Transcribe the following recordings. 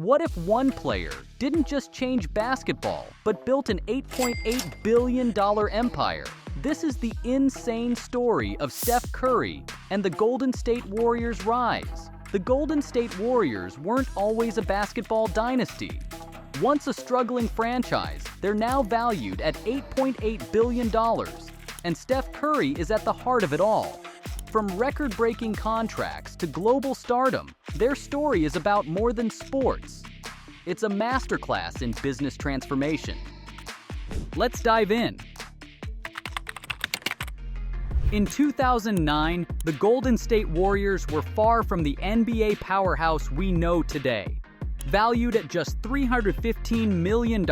What if one player didn't just change basketball, but built an $8.8 billion empire? This is the insane story of Steph Curry and the Golden State Warriors' rise. The Golden State Warriors weren't always a basketball dynasty. Once a struggling franchise, they're now valued at $8.8 billion, and Steph Curry is at the heart of it all. From record-breaking contracts to global stardom, their story is about more than sports. It's a masterclass in business transformation. Let's dive in. In 2009, the Golden State Warriors were far from the NBA powerhouse we know today. Valued at just $315 million,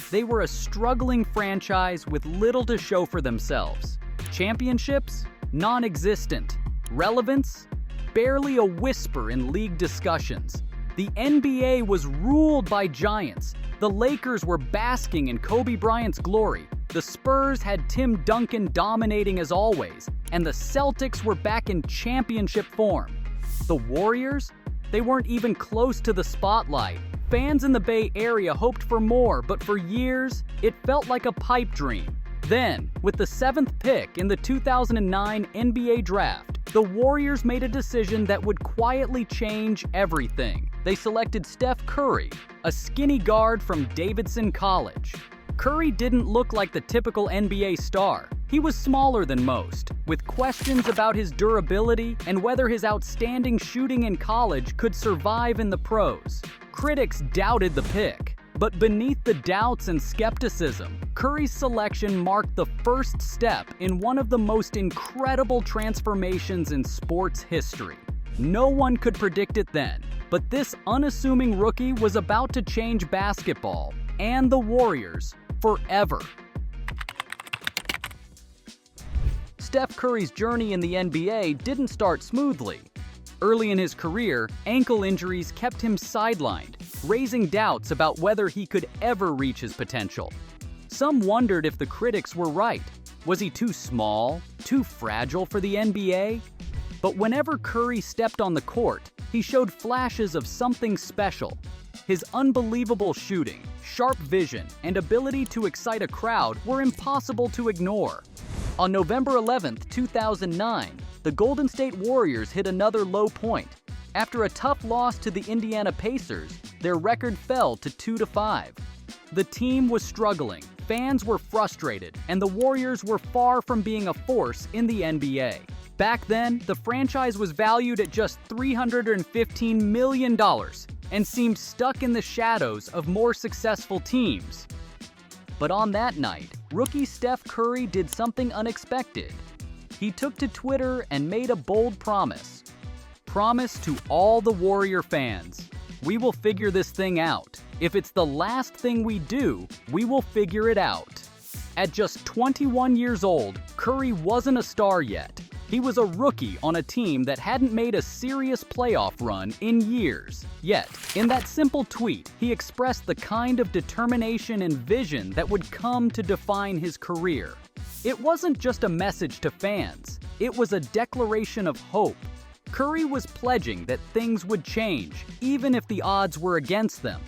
they were a struggling franchise with little to show for themselves. Championships? Non-existent. Relevance? Barely a whisper in league discussions. The NBA was ruled by giants. The Lakers were basking in Kobe Bryant's glory. The Spurs had Tim Duncan dominating as always, and the Celtics were back in championship form. The Warriors? They weren't even close to the spotlight. Fans in the Bay Area hoped for more, but for years, it felt like a pipe dream. Then, with the 7th pick in the 2009 NBA Draft, the Warriors made a decision that would quietly change everything. They selected Steph Curry, a skinny guard from Davidson College. Curry didn't look like the typical NBA star. He was smaller than most, with questions about his durability and whether his outstanding shooting in college could survive in the pros. Critics doubted the pick. But beneath the doubts and skepticism, Curry's selection marked the first step in one of the most incredible transformations in sports history. No one could predict it then, but this unassuming rookie was about to change basketball and the Warriors forever. Steph Curry's journey in the NBA didn't start smoothly. Early in his career, ankle injuries kept him sidelined, raising doubts about whether he could ever reach his potential. Some wondered if the critics were right. Was he too small, too fragile for the NBA? But whenever Curry stepped on the court, he showed flashes of something special. His unbelievable shooting, sharp vision, and ability to excite a crowd were impossible to ignore. On November 11, 2009, the Golden State Warriors hit another low point. After a tough loss to the Indiana Pacers, their record fell to 2-5. The team was struggling, fans were frustrated, and the Warriors were far from being a force in the NBA. Back then, the franchise was valued at just $315 million and seemed stuck in the shadows of more successful teams. But on that night, rookie Steph Curry did something unexpected. He took to Twitter and made a bold promise. Promise to all the Warrior fans. We will figure this thing out. If it's the last thing we do, we will figure it out. At just 21 years old, Curry wasn't a star yet. He was a rookie on a team that hadn't made a serious playoff run in years. Yet, in that simple tweet, he expressed the kind of determination and vision that would come to define his career. It wasn't just a message to fans, it was a declaration of hope. Curry was pledging that things would change, even if the odds were against them.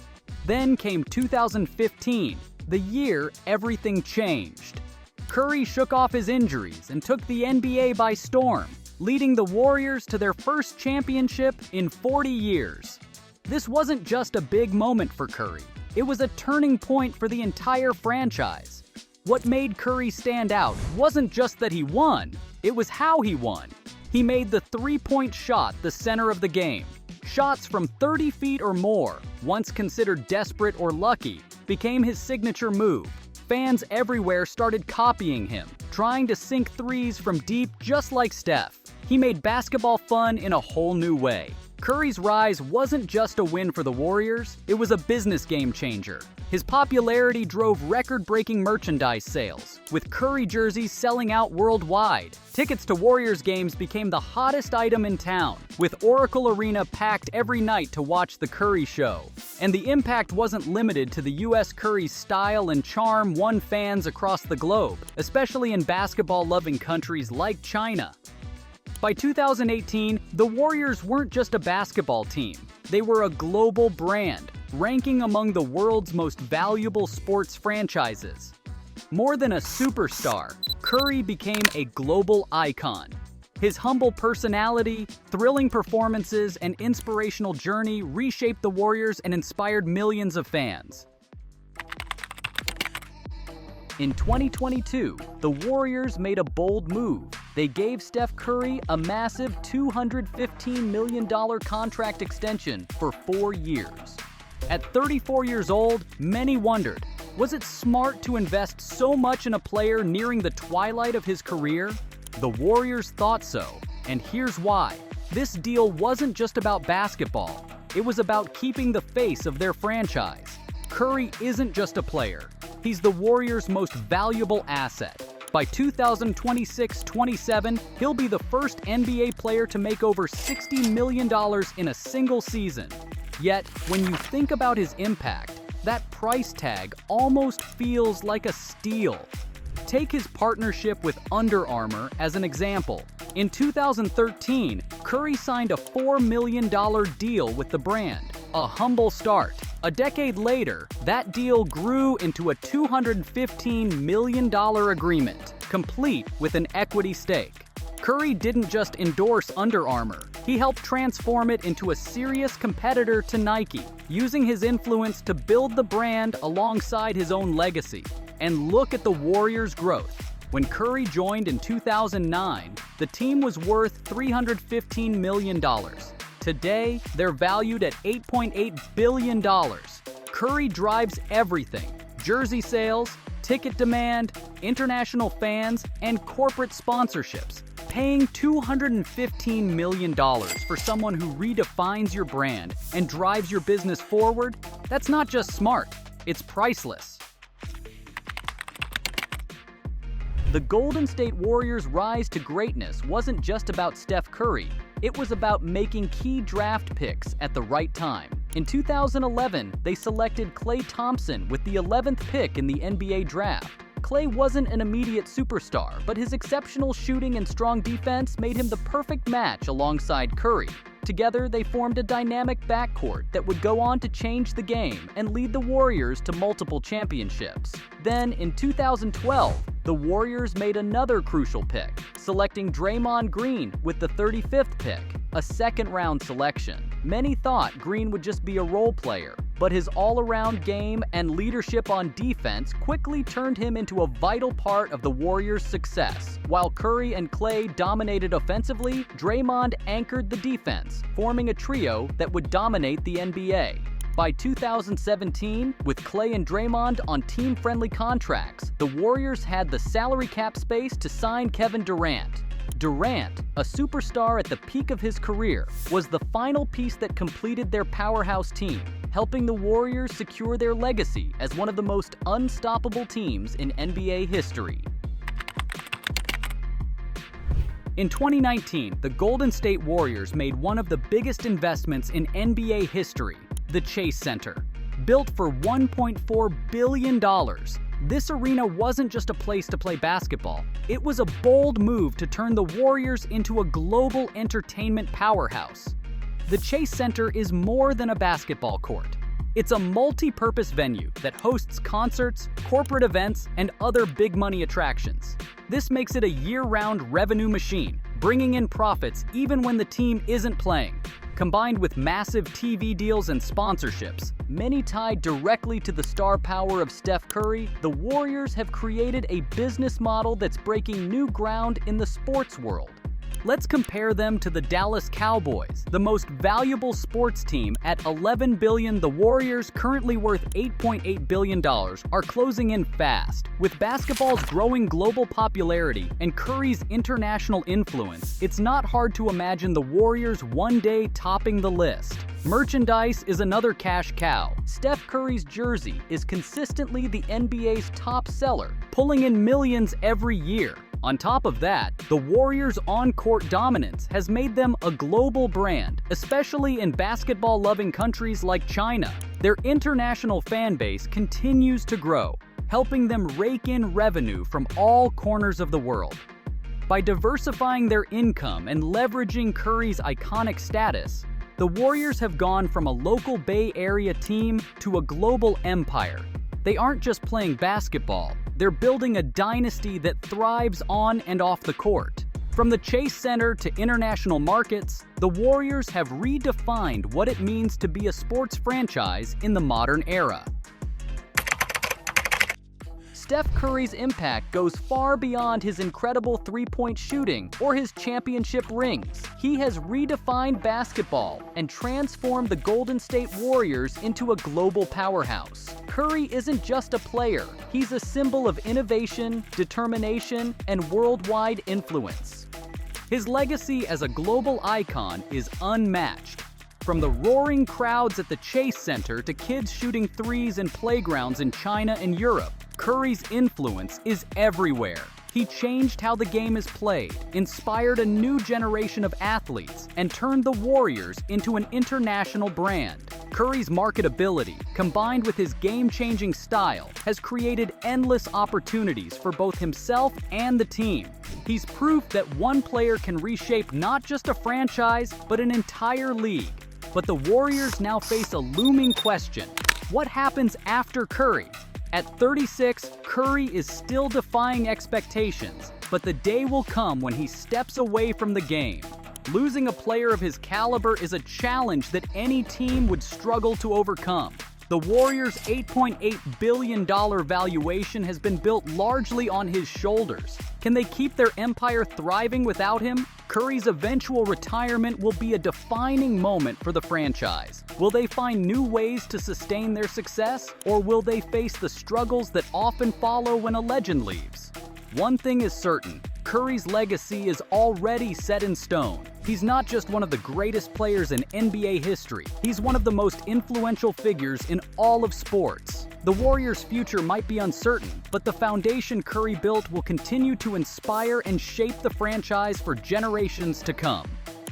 Then came 2015, the year everything changed. Curry shook off his injuries and took the NBA by storm, leading the Warriors to their first championship in 40 years. This wasn't just a big moment for Curry, it was a turning point for the entire franchise. What made Curry stand out wasn't just that he won, it was how he won. He made the three-point shot the center of the game. Shots from 30 feet or more, once considered desperate or lucky, became his signature move. Fans everywhere started copying him, trying to sink threes from deep just like Steph. He made basketball fun in a whole new way. Curry's rise wasn't just a win for the Warriors, it was a business game changer. His popularity drove record-breaking merchandise sales, with Curry jerseys selling out worldwide. Tickets to Warriors games became the hottest item in town, with Oracle Arena packed every night to watch the Curry show. And the impact wasn't limited to the US. Curry's style and charm won fans across the globe, especially in basketball-loving countries like China. By 2018, the Warriors weren't just a basketball team. They were a global brand, ranking among the world's most valuable sports franchises. More than a superstar, Curry became a global icon. His humble personality, thrilling performances, and inspirational journey reshaped the Warriors and inspired millions of fans. In 2022, the Warriors made a bold move. They gave Steph Curry a massive $215 million contract extension for 4 years. At 34 years old, many wondered, was it smart to invest so much in a player nearing the twilight of his career? The Warriors thought so, and here's why. This deal wasn't just about basketball. It was about keeping the face of their franchise. Curry isn't just a player. He's the Warriors' most valuable asset. By 2026-27, he'll be the first NBA player to make over $60 million in a single season. Yet, when you think about his impact, that price tag almost feels like a steal. Take his partnership with Under Armour as an example. In 2013, Curry signed a $4 million deal with the brand, a humble start. A decade later, that deal grew into a $215 million agreement, complete with an equity stake. Curry didn't just endorse Under Armour, he helped transform it into a serious competitor to Nike, using his influence to build the brand alongside his own legacy. And look at the Warriors' growth. When Curry joined in 2009, the team was worth $315 million. Today, they're valued at $8.8 billion. Curry drives everything: jersey sales, ticket demand, international fans, and corporate sponsorships. Paying $215 million for someone who redefines your brand and drives your business forward, that's not just smart, it's priceless. The Golden State Warriors' rise to greatness wasn't just about Steph Curry. It was about making key draft picks at the right time. In 2011, they selected Klay Thompson with the 11th pick in the NBA draft. Klay wasn't an immediate superstar, but his exceptional shooting and strong defense made him the perfect match alongside Curry. Together, they formed a dynamic backcourt that would go on to change the game and lead the Warriors to multiple championships. Then, in 2012, the Warriors made another crucial pick, selecting Draymond Green with the 35th pick, a second-round selection. Many thought Green would just be a role player, but his all-around game and leadership on defense quickly turned him into a vital part of the Warriors' success. While Curry and Klay dominated offensively, Draymond anchored the defense, forming a trio that would dominate the NBA. By 2017, with Klay and Draymond on team-friendly contracts, the Warriors had the salary cap space to sign Kevin Durant. Durant, a superstar at the peak of his career, was the final piece that completed their powerhouse team, helping the Warriors secure their legacy as one of the most unstoppable teams in NBA history. In 2019, the Golden State Warriors made one of the biggest investments in NBA history, the Chase Center. Built for $1.4 billion, this arena wasn't just a place to play basketball. It was a bold move to turn the Warriors into a global entertainment powerhouse. The Chase Center is more than a basketball court. It's a multi-purpose venue that hosts concerts, corporate events, and other big-money attractions. This makes it a year-round revenue machine, bringing in profits even when the team isn't playing. Combined with massive TV deals and sponsorships, many tied directly to the star power of Steph Curry, the Warriors have created a business model that's breaking new ground in the sports world. Let's compare them to the Dallas Cowboys, the most valuable sports team at $11 billion. The Warriors, currently worth $8.8 billion, are closing in fast. With basketball's growing global popularity and Curry's international influence, it's not hard to imagine the Warriors one day topping the list. Merchandise is another cash cow. Steph Curry's jersey is consistently the NBA's top seller, pulling in millions every year. On top of that, the Warriors' on-court dominance has made them a global brand, especially in basketball-loving countries like China. Their international fan base continues to grow, helping them rake in revenue from all corners of the world. By diversifying their income and leveraging Curry's iconic status, The Warriors have gone from a local Bay Area team to a global empire. They aren't just playing basketball, they're building a dynasty that thrives on and off the court. From the Chase Center to international markets, the Warriors have redefined what it means to be a sports franchise in the modern era. Steph Curry's impact goes far beyond his incredible three-point shooting or his championship rings. He has redefined basketball and transformed the Golden State Warriors into a global powerhouse. Curry isn't just a player, he's a symbol of innovation, determination, and worldwide influence. His legacy as a global icon is unmatched. From the roaring crowds at the Chase Center to kids shooting threes in playgrounds in China and Europe, Curry's influence is everywhere. He changed how the game is played, inspired a new generation of athletes, and turned the Warriors into an international brand. Curry's marketability, combined with his game-changing style, has created endless opportunities for both himself and the team. He's proof that one player can reshape not just a franchise, but an entire league. But the Warriors now face a looming question. What happens after Curry? At 36, Curry is still defying expectations, but the day will come when he steps away from the game. Losing a player of his caliber is a challenge that any team would struggle to overcome. The Warriors' $8.8 billion valuation has been built largely on his shoulders. Can they keep their empire thriving without him? Curry's eventual retirement will be a defining moment for the franchise. Will they find new ways to sustain their success, or will they face the struggles that often follow when a legend leaves? One thing is certain, Curry's legacy is already set in stone. He's not just one of the greatest players in NBA history, he's one of the most influential figures in all of sports. The Warriors' future might be uncertain, but the foundation Curry built will continue to inspire and shape the franchise for generations to come.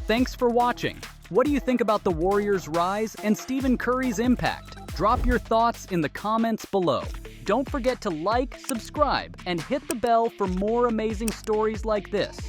Thanks for watching. What do you think about the Warriors' rise and Stephen Curry's impact? Drop your thoughts in the comments below. Don't forget to like, subscribe, and hit the bell for more amazing stories like this.